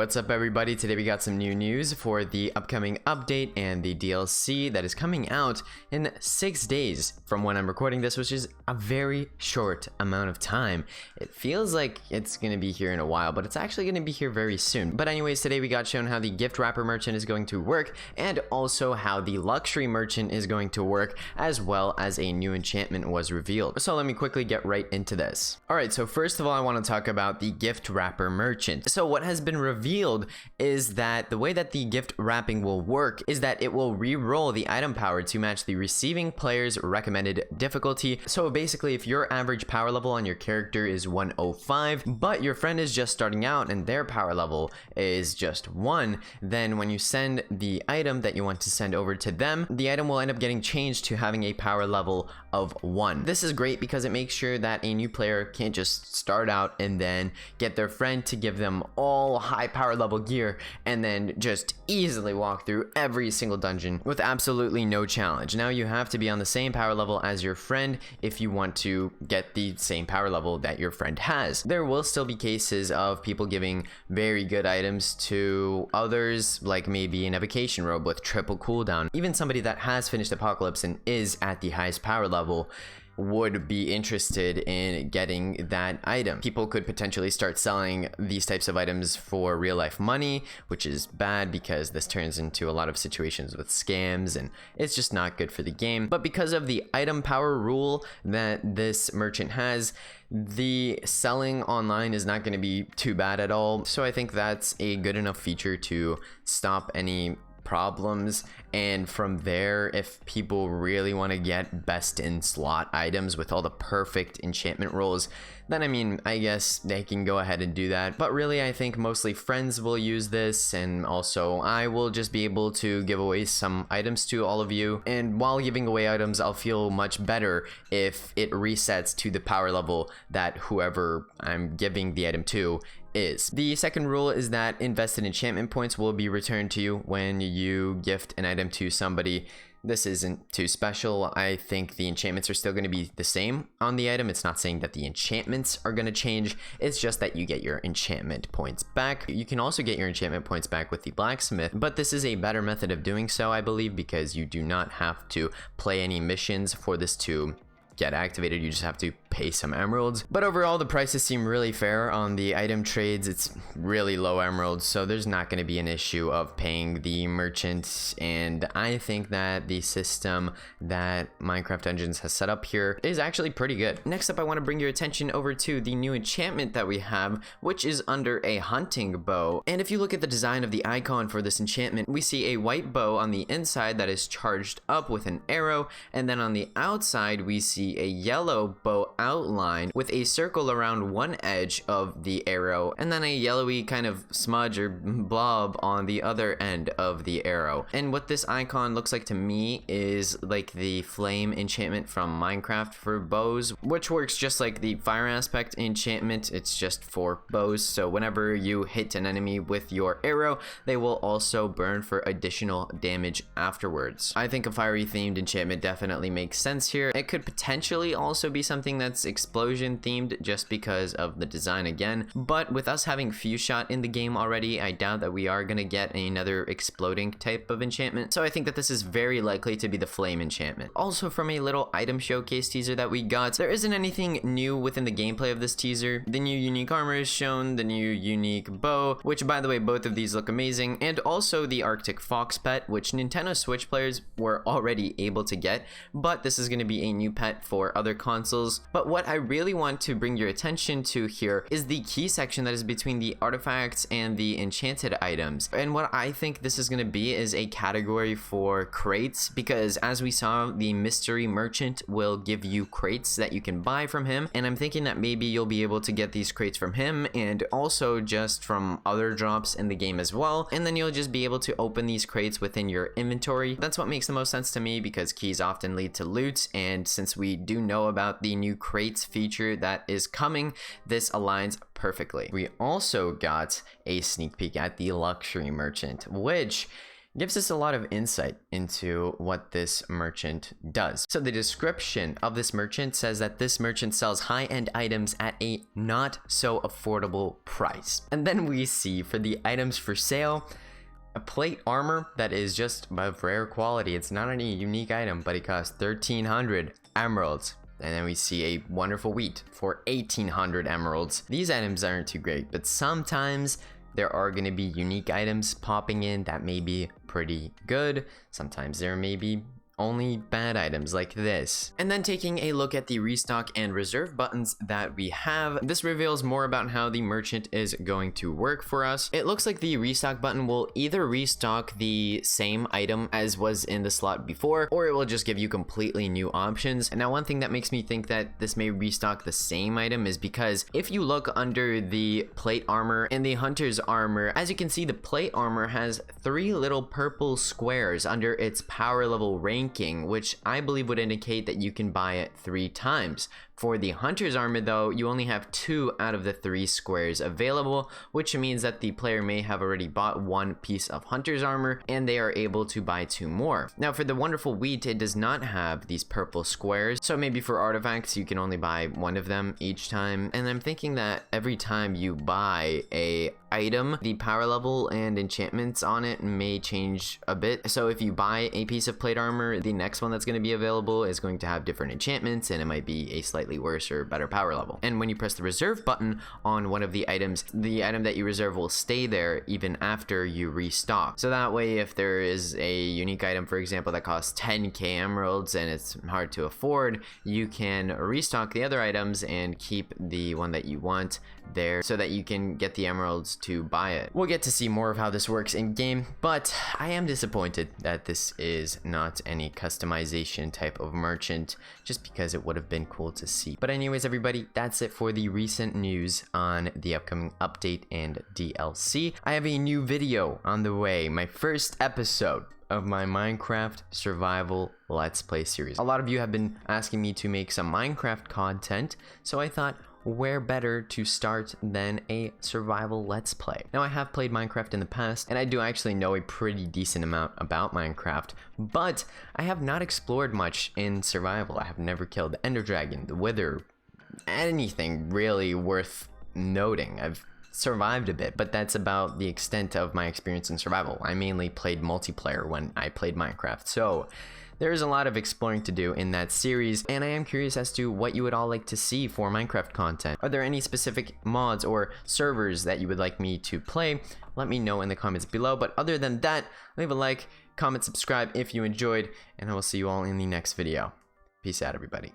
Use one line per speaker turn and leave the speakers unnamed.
What's up everybody? Today we got some new news for the upcoming update and the DLC that is coming out in 6 days from when I'm recording this, which is a very short amount of time. It feels like it's going to be here in a while, but it's actually going to be here very soon. But anyways, today we got shown how the gift wrapper merchant is going to work and also how the luxury merchant is going to work, as well as a new enchantment was revealed. So let me quickly get right into this. Alright, so first of all I want to talk about the gift wrapper merchant. So what has been revealed is that the way that the gift wrapping will work is that it will re-roll the item power to match the receiving player's recommended difficulty. So basically, if your average power level on your character is 105, but your friend is just starting out and their power level is just 1, then when you send the item that you want to send over to them, the item will end up getting changed to having a power level of 1. This is great because it makes sure that a new player can't just start out and then get their friend to give them all high power level gear and then just easily walk through every single dungeon with absolutely no challenge. Now you have to be on the same power level as your friend if you want to get the same power level that your friend has. There will still be cases of people giving very good items to others, like maybe an evocation robe with triple cooldown. Even somebody that has finished Apocalypse and is at the highest power level would be interested in getting that item. People could potentially start selling these types of items for real life money, which is bad because this turns into a lot of situations with scams and it's just not good for the game. But because of the item power rule that this merchant has, the selling online is not going to be too bad at all. So I think that's a good enough feature to stop any problems. And from there, if people really want to get best in slot items with all the perfect enchantment rolls, then I mean, I guess they can go ahead and do that. But really, I think mostly friends will use this, and also I will just be able to give away some items to all of you. And while giving away items, I'll feel much better if it resets to the power level that whoever I'm giving the item to is. The second rule is that invested enchantment points will be returned to you when you gift an item to somebody. This isn't too special. I think the enchantments are still going to be the same on the item. It's not saying that the enchantments are going to change. It's just that you get your enchantment points back. You can also get your enchantment points back with the blacksmith, but this is a better method of doing so, I believe, because you do not have to play any missions for this to get activated. You just have to pay some emeralds. But overall, the prices seem really fair on the item trades. It's really low emeralds, so there's not going to be an issue of paying the merchant. And I think that the system that Minecraft Dungeons has set up here is actually pretty good. Next up, I want to bring your attention over to the new enchantment that we have, which is under a hunting bow. And if you look at the design of the icon for this enchantment, we see a white bow on the inside that is charged up with an arrow, and then on the outside we see a yellow bow outline with a circle around one edge of the arrow, and then a yellowy kind of smudge or blob on the other end of the arrow. And what this icon looks like to me is like the flame enchantment from Minecraft for bows, which works just like the fire aspect enchantment. It's just for bows, so whenever you hit an enemy with your arrow, they will also burn for additional damage afterwards. I think a fiery themed enchantment definitely makes sense here. It could potentially also be something that's explosion themed just because of the design again, but with us having few shot in the game already, I doubt that we are going to get another exploding type of enchantment, so I think that this is very likely to be the flame enchantment. Also, from a little item showcase teaser that we got, there isn't anything new within the gameplay of this teaser. The new unique armor is shown, the new unique bow, which by the way both of these look amazing, and also the Arctic Fox pet, which Nintendo Switch players were already able to get, but this is going to be a new pet for other consoles. But what I really want to bring your attention to here is the key section that is between the artifacts and the enchanted items. And what I think this is going to be is a category for crates, because as we saw, the mystery merchant will give you crates that you can buy from him, and I'm thinking that maybe you'll be able to get these crates from him and also just from other drops in the game as well, and then you'll just be able to open these crates within your inventory. That's what makes the most sense to me, because keys often lead to loot, and since we do know about the new crates feature that is coming, this aligns perfectly. We also got a sneak peek at the luxury merchant, which gives us a lot of insight into what this merchant does. So the description of this merchant says that this merchant sells high-end items at a not so affordable price. And then we see for the items for sale, a plate armor that is just of rare quality. It's not any unique item, but it costs 1,300 emeralds. And then we see a wonderful wheat for 1,800 emeralds. These items aren't too great, but sometimes there are going to be unique items popping in that may be pretty good. Sometimes there may be only bad items like this. And then taking a look at the restock and reserve buttons that we have, this reveals more about how the merchant is going to work for us. It looks like the restock button will either restock the same item as was in the slot before, or it will just give you completely new options. And now one thing that makes me think that this may restock the same item is because if you look under the plate armor and the hunter's armor, as you can see, the plate armor has 3 little purple squares under its power level ranking, which I believe would indicate that you can buy it 3 times. For the hunter's armor though, you only have 2 out of the 3 squares available, which means that the player may have already bought 1 piece of hunter's armor and they are able to buy 2 more. Now for the wonderful wheat, it does not have these purple squares, so maybe for artifacts you can only buy 1 of them each time. And I'm thinking that every time you buy a item, the power level and enchantments on it may change a bit. So if you buy a piece of plate armor, the next one that's going to be available is going to have different enchantments, and it might be a slightly worse or better power level. And when you press the reserve button on one of the items, the item that you reserve will stay there even after you restock. So that way, if there is a unique item, for example, that costs 10k emeralds and it's hard to afford, you can restock the other items and keep the one that you want there so that you can get the emeralds to buy it. We'll get to see more of how this works in game, but I am disappointed that this is not any customization type of merchant, just because it would have been cool to see. But anyways, everybody, that's it for the recent news on the upcoming update and DLC. I have a new video on the way, my first episode of my Minecraft survival let's play series. A lot of you have been asking me to make some Minecraft content, so I thought, where better to start than a survival let's play? Now, I have played Minecraft in the past, and I do actually know a pretty decent amount about Minecraft, but I have not explored much in survival. I have never killed the Ender Dragon, the Wither, anything really worth noting. I've survived a bit, but that's about the extent of my experience in survival. I mainly played multiplayer when I played Minecraft, so there is a lot of exploring to do in that series, and I am curious as to what you would all like to see for Minecraft content. Are there any specific mods or servers that you would like me to play? Let me know in the comments below, but other than that, leave a like, comment, subscribe if you enjoyed, and I will see you all in the next video. Peace out, everybody.